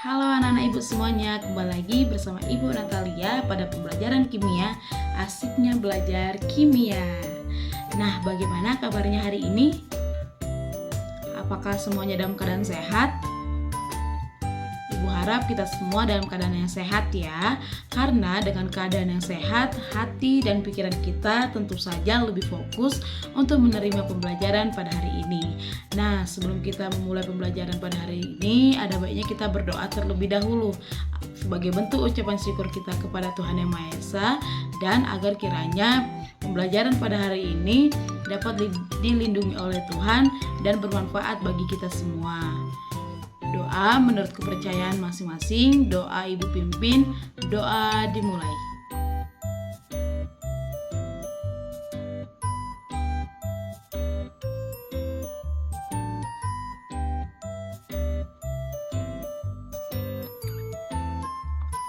Halo anak-anak ibu semuanya, kembali lagi bersama Ibu Natalia pada pembelajaran kimia. Asiknya belajar kimia. Nah, bagaimana kabarnya hari ini? Apakah semuanya dalam keadaan sehat? Ibu harap kita semua dalam keadaan yang sehat ya. Karena dengan keadaan yang sehat, hati dan pikiran kita tentu saja lebih fokus untuk menerima pembelajaran pada hari ini. Nah, sebelum kita memulai pembelajaran pada hari ini, ada baiknya kita berdoa terlebih dahulu sebagai bentuk ucapan syukur kita kepada Tuhan Yang Maha Esa, dan agar kiranya pembelajaran pada hari ini dapat dilindungi oleh Tuhan dan bermanfaat bagi kita semua. Doa menurut kepercayaan masing-masing, doa ibu pimpin, doa dimulai.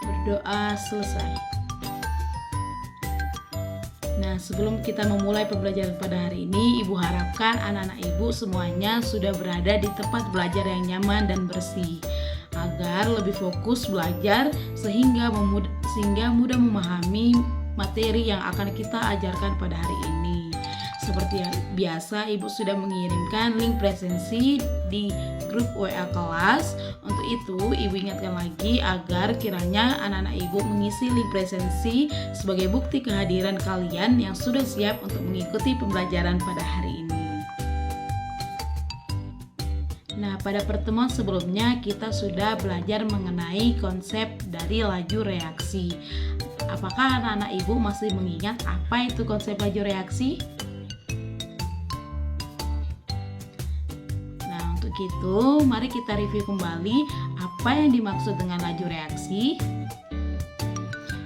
Berdoa selesai. Nah, sebelum kita memulai pembelajaran pada hari ini, Ibu harapkan anak-anak Ibu semuanya sudah berada di tempat belajar yang nyaman dan bersih, agar lebih fokus belajar sehingga mudah memahami materi yang akan kita ajarkan pada hari ini. Seperti biasa, Ibu sudah mengirimkan link presensi di grup WA kelas. Untuk itu, Ibu ingatkan lagi agar kiranya anak-anak Ibu mengisi link presensi sebagai bukti kehadiran kalian yang sudah siap untuk mengikuti pembelajaran pada hari ini. Nah, pada pertemuan sebelumnya kita sudah belajar mengenai konsep dari laju reaksi. Apakah anak-anak Ibu masih mengingat apa itu konsep laju reaksi? Gitu, mari kita review kembali apa yang dimaksud dengan laju reaksi.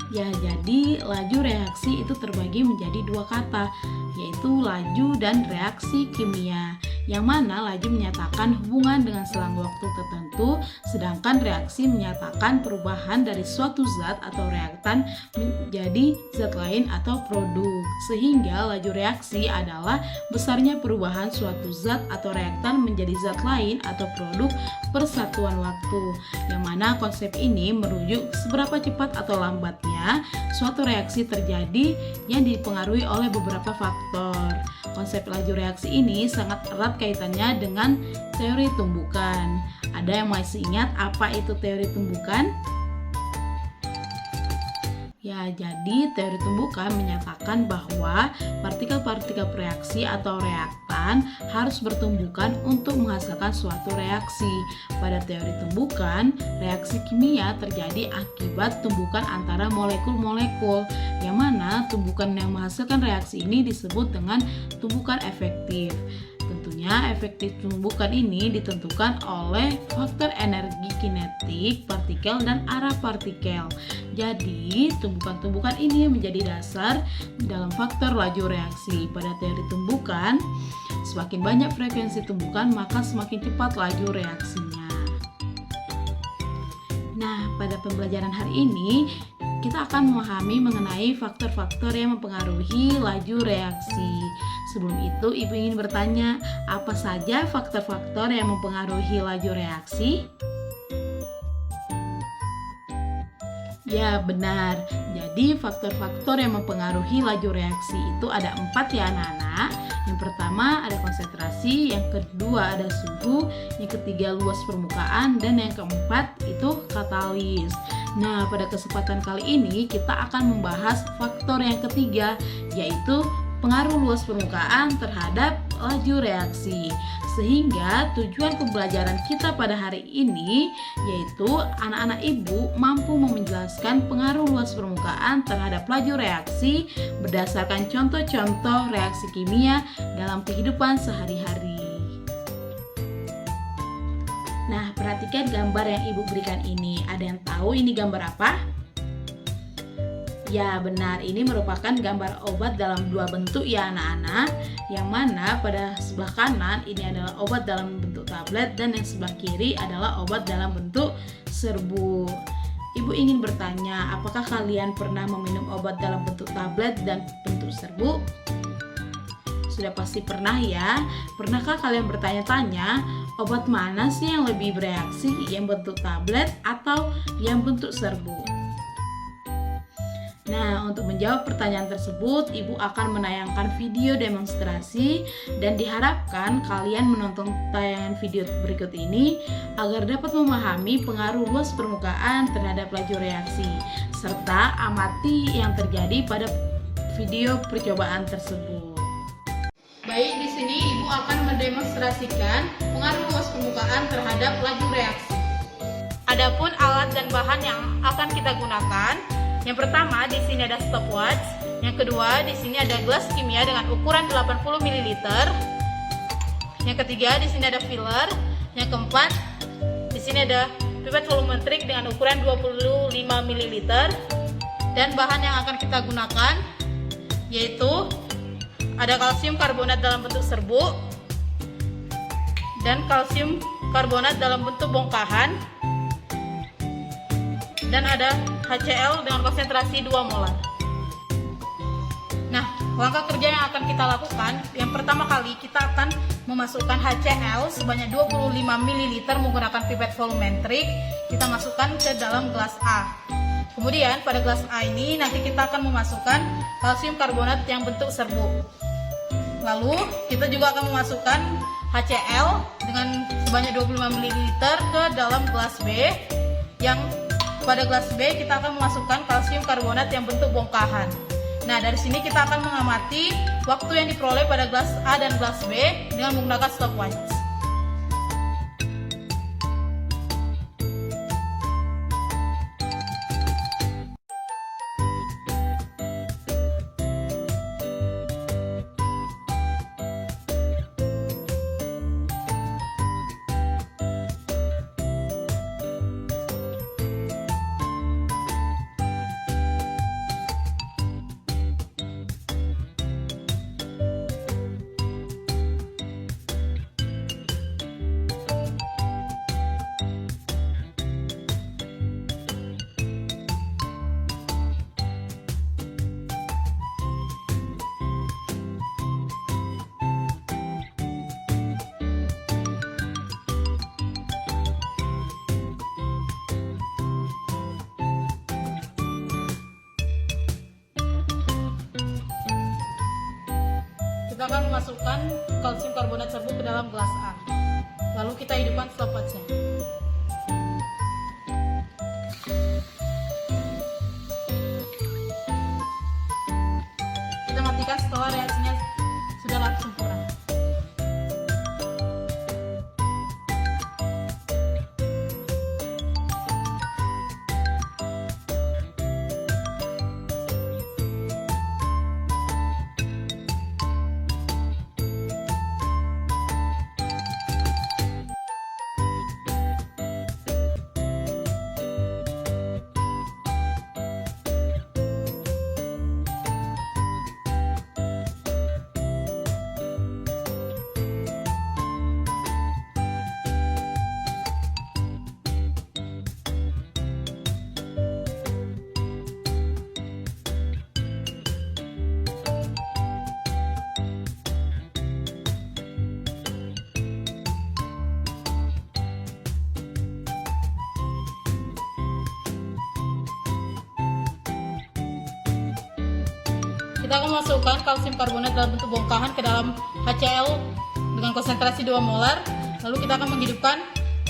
Ya, jadi laju reaksi itu terbagi menjadi dua kata, yaitu laju dan reaksi kimia. Yang mana laju menyatakan hubungan dengan selang waktu tertentu, sedangkan reaksi menyatakan perubahan dari suatu zat atau reaktan menjadi zat lain atau produk. Sehingga laju reaksi adalah besarnya perubahan suatu zat atau reaktan menjadi zat lain atau produk persatuan waktu. Yang mana konsep ini merujuk seberapa cepat atau lambatnya suatu reaksi terjadi yang dipengaruhi oleh beberapa faktor. Konsep laju reaksi ini sangat erat kaitannya dengan teori tumbukan. Ada yang masih ingat apa itu teori tumbukan? Ya, jadi teori tumbukan menyatakan bahwa partikel-partikel reaksi atau reaktan harus bertumbukan untuk menghasilkan suatu reaksi. Pada teori tumbukan, reaksi kimia terjadi akibat tumbukan antara molekul-molekul, yang mana tumbukan yang menghasilkan reaksi ini disebut dengan tumbukan efektif. Tentunya efektif tumbukan ini ditentukan oleh faktor energi kinetik partikel dan arah partikel. Jadi, tumbukan-tumbukan ini menjadi dasar dalam faktor laju reaksi. Pada teori tumbukan, semakin banyak frekuensi tumbukan, maka semakin cepat laju reaksinya. Nah, pada pembelajaran hari ini, kita akan memahami mengenai faktor-faktor yang mempengaruhi laju reaksi. Sebelum itu, Ibu ingin bertanya, apa saja faktor-faktor yang mempengaruhi laju reaksi? Ya, benar. Jadi, faktor-faktor yang mempengaruhi laju reaksi itu ada 4 ya anak-anak. Yang pertama ada konsentrasi, yang kedua ada suhu, yang ketiga luas permukaan, dan yang keempat itu katalis. Nah, pada kesempatan kali ini kita akan membahas faktor yang ketiga, yaitu pengaruh luas permukaan terhadap laju reaksi. Sehingga tujuan pembelajaran kita pada hari ini yaitu anak-anak Ibu mampu menjelaskan pengaruh luas permukaan terhadap laju reaksi berdasarkan contoh-contoh reaksi kimia dalam kehidupan sehari-hari. Nah, perhatikan gambar yang Ibu berikan ini. Ada yang tahu ini gambar apa? Ya, benar, ini merupakan gambar obat dalam dua bentuk ya anak-anak. Yang mana pada sebelah kanan ini adalah obat dalam bentuk tablet, dan yang sebelah kiri adalah obat dalam bentuk serbuk. Ibu ingin bertanya, apakah kalian pernah meminum obat dalam bentuk tablet dan bentuk serbuk? Sudah pasti pernah ya. Pernahkah kalian bertanya-tanya, obat mana sih yang lebih bereaksi, yang bentuk tablet atau yang bentuk serbuk? Nah, untuk menjawab pertanyaan tersebut, Ibu akan menayangkan video demonstrasi dan diharapkan kalian menonton tayangan video berikut ini agar dapat memahami pengaruh luas permukaan terhadap laju reaksi, serta amati yang terjadi pada video percobaan tersebut. Baik, di sini Ibu akan mendemonstrasikan pengaruh luas permukaan terhadap laju reaksi. Adapun alat dan bahan yang akan kita gunakan, yang pertama di sini ada stopwatch, yang kedua di sini ada gelas kimia dengan ukuran 80 ml, yang ketiga di sini ada filler, yang keempat di sini ada pipet volumetrik dengan ukuran 25 ml, dan bahan yang akan kita gunakan yaitu ada kalsium karbonat dalam bentuk serbuk dan kalsium karbonat dalam bentuk bongkahan, dan ada HCl dengan konsentrasi 2 molar. Nah, langkah kerja yang akan kita lakukan, yang pertama kali kita akan memasukkan HCl sebanyak 25 ml menggunakan pipet volumetrik. Kita masukkan ke dalam gelas A. Kemudian pada gelas A ini nanti kita akan memasukkan kalsium karbonat yang bentuk serbuk. Lalu kita juga akan memasukkan HCl dengan sebanyak 25 ml ke dalam gelas B, yang pada gelas B kita akan memasukkan kalsium karbonat yang bentuk bongkahan. Nah, dari sini kita akan mengamati waktu yang diperoleh pada gelas A dan gelas B dengan menggunakan stopwatch. Kita akan memasukkan kalsium karbonat serbuk ke dalam gelas A. Lalu kita hidupkan stopwatchnya. Kita matikan setelah reaksinya sudah langsung sempurna. Kita akan masukkan kalsium karbonat dalam bentuk bongkahan ke dalam HCl dengan konsentrasi 2 molar. Lalu kita akan menghidupkan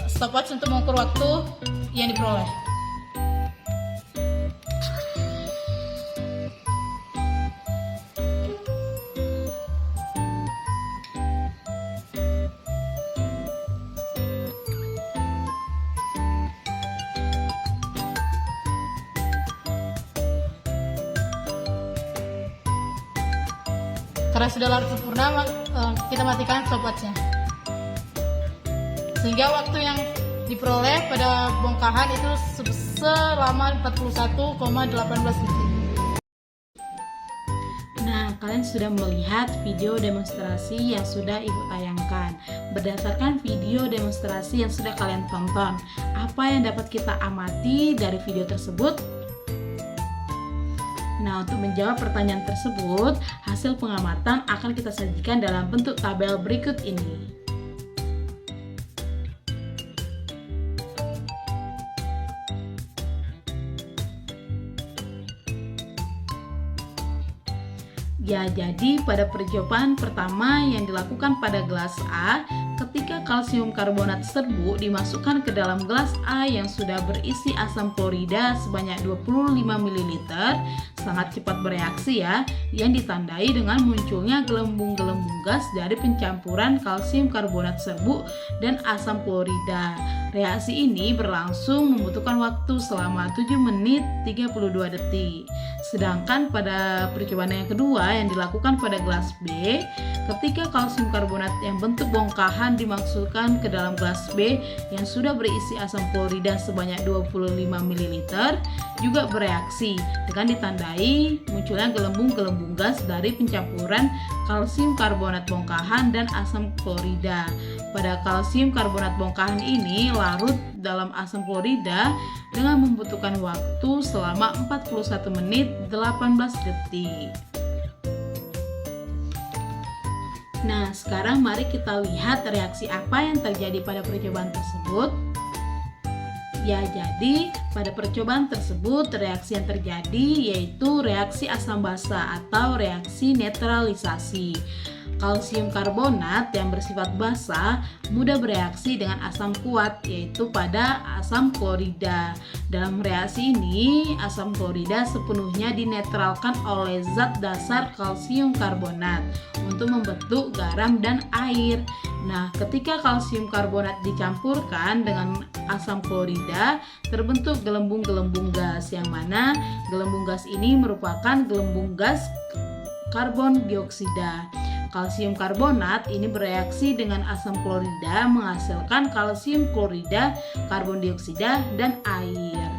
stopwatch untuk mengukur waktu yang diperoleh. Karena sudah larut sempurna, kita matikan stopwatchnya. Sehingga waktu yang diperoleh pada bongkahan itu selama 41,18 detik. Nah, kalian sudah melihat video demonstrasi yang sudah Ibu tayangkan. Berdasarkan video demonstrasi yang sudah kalian tonton, apa yang dapat kita amati dari video tersebut? Nah, untuk menjawab pertanyaan tersebut, hasil pengamatan akan kita sajikan dalam bentuk tabel berikut ini. Ya, jadi pada percobaan pertama yang dilakukan pada gelas A, ketika kalsium karbonat serbuk dimasukkan ke dalam gelas A yang sudah berisi asam klorida sebanyak 25 ml, sangat cepat bereaksi ya, yang ditandai dengan munculnya gelembung-gelembung gas dari pencampuran kalsium karbonat serbuk dan asam klorida. Reaksi ini berlangsung membutuhkan waktu selama 7 menit 32 detik. Sedangkan pada percobaan yang kedua yang dilakukan pada gelas B, ketika kalsium karbonat yang bentuk bongkahan dimasukkan ke dalam gelas B yang sudah berisi asam klorida sebanyak 25 ml, juga bereaksi dengan ditandai munculnya gelembung-gelembung gas dari pencampuran kalsium karbonat bongkahan dan asam klorida. Pada kalsium karbonat bongkahan ini larut dalam asam klorida dengan membutuhkan waktu selama 41 menit 18 detik. Nah, sekarang mari kita lihat reaksi apa yang terjadi pada percobaan tersebut. Ya, jadi pada percobaan tersebut reaksi yang terjadi yaitu reaksi asam basa atau reaksi netralisasi. Kalsium karbonat yang bersifat basa mudah bereaksi dengan asam kuat, yaitu pada asam klorida. Dalam reaksi ini, asam klorida sepenuhnya dinetralkan oleh zat dasar kalsium karbonat untuk membentuk garam dan air. Nah, ketika kalsium karbonat dicampurkan dengan asam klorida, terbentuk gelembung-gelembung gas, yang mana gelembung gas ini merupakan gelembung gas karbon dioksida. Kalsium karbonat ini bereaksi dengan asam klorida menghasilkan kalsium klorida, karbon dioksida, dan air.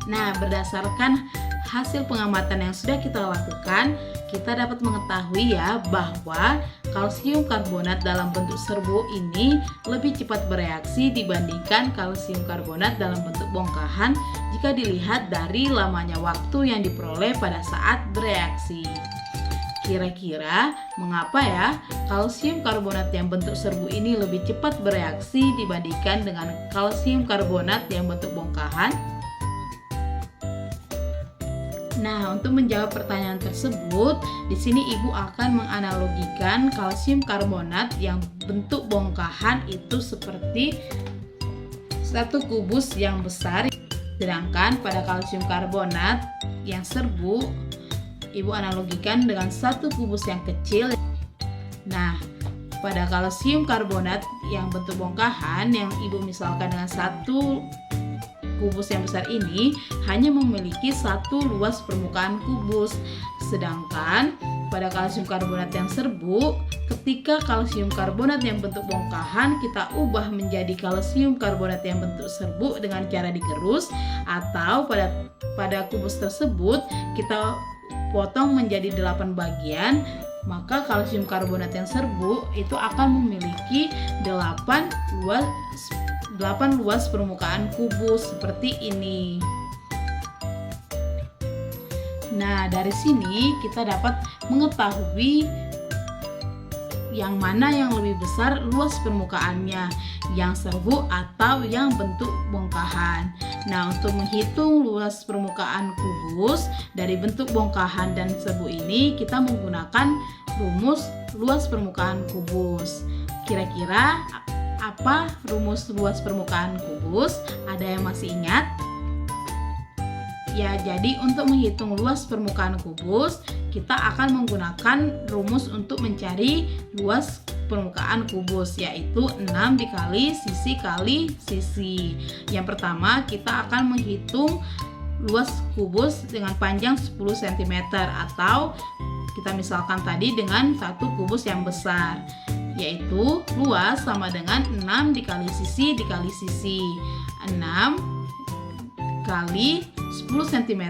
Nah, berdasarkan hasil pengamatan yang sudah kita lakukan, kita dapat mengetahui ya bahwa kalsium karbonat dalam bentuk serbuk ini lebih cepat bereaksi dibandingkan kalsium karbonat dalam bentuk bongkahan jika dilihat dari lamanya waktu yang diperoleh pada saat bereaksi. Kira-kira mengapa ya kalsium karbonat yang bentuk serbuk ini lebih cepat bereaksi dibandingkan dengan kalsium karbonat yang bentuk bongkahan? Nah, untuk menjawab pertanyaan tersebut, di sini Ibu akan menganalogikan kalsium karbonat yang bentuk bongkahan itu seperti satu kubus yang besar, sedangkan pada kalsium karbonat yang serbuk Ibu analogikan dengan satu kubus yang kecil. Nah, pada kalsium karbonat yang bentuk bongkahan yang Ibu misalkan dengan satu kubus yang besar ini hanya memiliki satu luas permukaan kubus. Sedangkan pada kalsium karbonat yang serbuk, ketika kalsium karbonat yang bentuk bongkahan kita ubah menjadi kalsium karbonat yang bentuk serbuk dengan cara digerus, atau pada kubus tersebut kita potong menjadi 8 bagian, maka kalsium karbonat yang serbuk itu akan memiliki 8 luas permukaan kubus seperti ini. Nah, dari sini kita dapat mengetahui yang mana yang lebih besar luas permukaannya, yang serbuk atau yang bentuk bongkahan. Nah, untuk menghitung luas permukaan kubus dari bentuk bongkahan dan serbuk ini, kita menggunakan rumus luas permukaan kubus. Kira-kira apa rumus luas permukaan kubus? Ada yang masih ingat? Ya, jadi untuk menghitung luas permukaan kubus, kita akan menggunakan rumus untuk mencari luas permukaan kubus, yaitu 6 dikali sisi kali sisi. Yang pertama, kita akan menghitung luas kubus dengan panjang 10 cm, atau kita misalkan tadi dengan satu kubus yang besar, yaitu luas sama dengan 6 dikali sisi dikali sisi. 6 kali 10 cm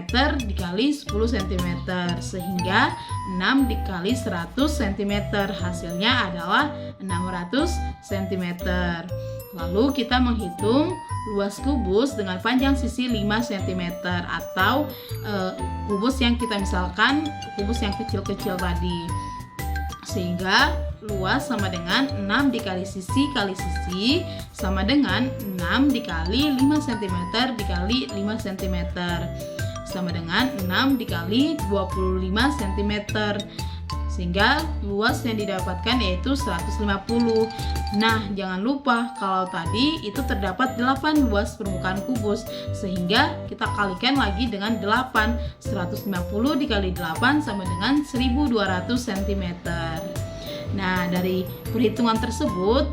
dikali 10 cm, sehingga 6 dikali 100 cm, hasilnya adalah 600 cm. Lalu kita menghitung luas kubus dengan panjang sisi 5 cm, atau kubus yang kita misalkan kubus yang kecil-kecil tadi, sehingga luas sama dengan 6 dikali sisi kali sisi sama dengan 6 dikali 5 cm dikali 5 cm, sama dengan 6 dikali 25 cm. Sehingga luas yang didapatkan yaitu 150. Nah, jangan lupa kalau tadi itu terdapat 8 luas permukaan kubus, sehingga kita kalikan lagi dengan 8. 150 dikali 8 sama dengan 1200 cm. Nah, dari perhitungan tersebut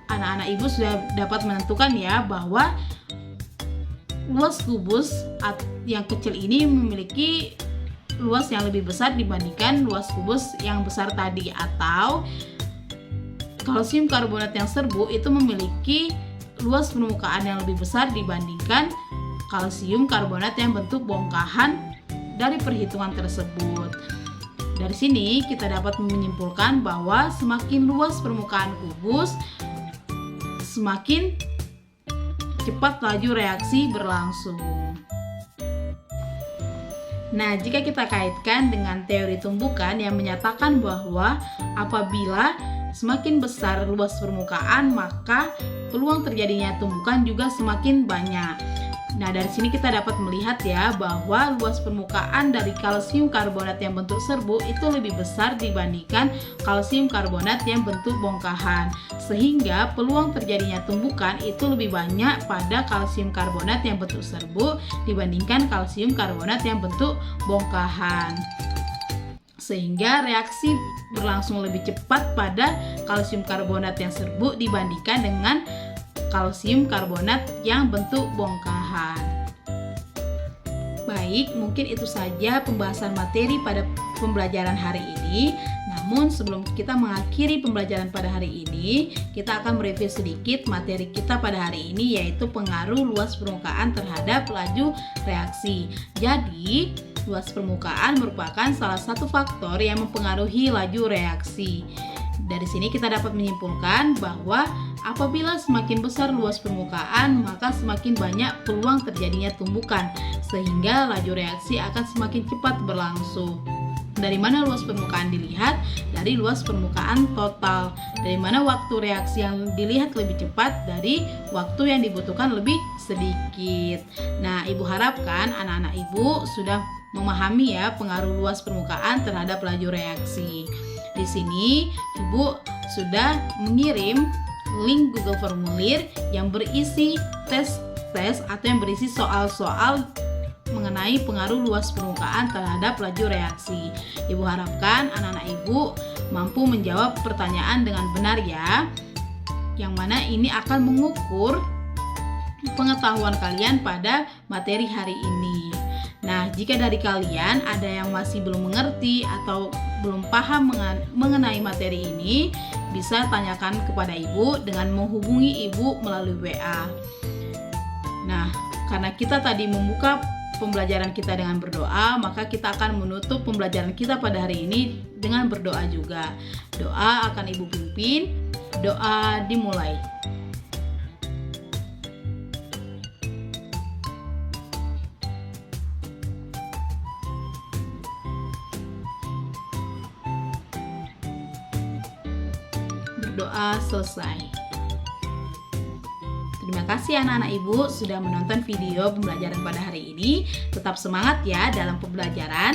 anak-anak ibu sudah dapat menentukan ya bahwa luas kubus yang kecil ini memiliki luas yang lebih besar dibandingkan luas kubus yang besar tadi, atau kalsium karbonat yang serbuk itu memiliki luas permukaan yang lebih besar dibandingkan kalsium karbonat yang bentuk bongkahan dari perhitungan tersebut. Dari sini kita dapat menyimpulkan bahwa semakin luas permukaan kubus, semakin cepat laju reaksi berlangsung. Nah, jika kita kaitkan dengan teori tumbukan yang menyatakan bahwa apabila semakin besar luas permukaan, maka peluang terjadinya tumbukan juga semakin banyak. Nah, dari sini kita dapat melihat ya bahwa luas permukaan dari kalsium karbonat yang bentuk serbuk itu lebih besar dibandingkan kalsium karbonat yang bentuk bongkahan. Sehingga peluang terjadinya tumbukan itu lebih banyak pada kalsium karbonat yang bentuk serbuk dibandingkan kalsium karbonat yang bentuk bongkahan. Sehingga reaksi berlangsung lebih cepat pada kalsium karbonat yang serbuk dibandingkan dengan kalsium karbonat yang bentuk bongkahan. Baik, mungkin itu saja pembahasan materi pada pembelajaran hari ini. Namun sebelum kita mengakhiri pembelajaran pada hari ini, kita akan mereview sedikit materi kita pada hari ini, yaitu pengaruh luas permukaan terhadap laju reaksi. Jadi, luas permukaan merupakan salah satu faktor yang mempengaruhi laju reaksi. Dari sini kita dapat menyimpulkan bahwa apabila semakin besar luas permukaan, maka semakin banyak peluang terjadinya tumbukan, sehingga laju reaksi akan semakin cepat berlangsung. Dari mana luas permukaan dilihat? Dari luas permukaan total. Dari mana waktu reaksi yang dilihat lebih cepat? Dari waktu yang dibutuhkan lebih sedikit. Nah, ibu harapkan anak-anak ibu sudah memahami ya pengaruh luas permukaan terhadap laju reaksi. Di sini ibu sudah mengirim link Google Formulir yang berisi tes atau yang berisi soal-soal mengenai pengaruh luas permukaan terhadap laju reaksi. Ibu harapkan anak-anak ibu mampu menjawab pertanyaan dengan benar ya, yang mana ini akan mengukur pengetahuan kalian pada materi hari ini. Nah, jika dari kalian ada yang masih belum mengerti atau belum paham mengenai materi ini, bisa tanyakan kepada ibu dengan menghubungi ibu melalui WA. Nah, karena kita tadi membuka pembelajaran kita dengan berdoa, maka kita akan menutup pembelajaran kita pada hari ini dengan berdoa juga. Doa akan ibu pimpin. Doa dimulai. Berdoa selesai. Terima kasih anak-anak ibu sudah menonton video pembelajaran pada hari ini. Tetap semangat ya dalam pembelajaran.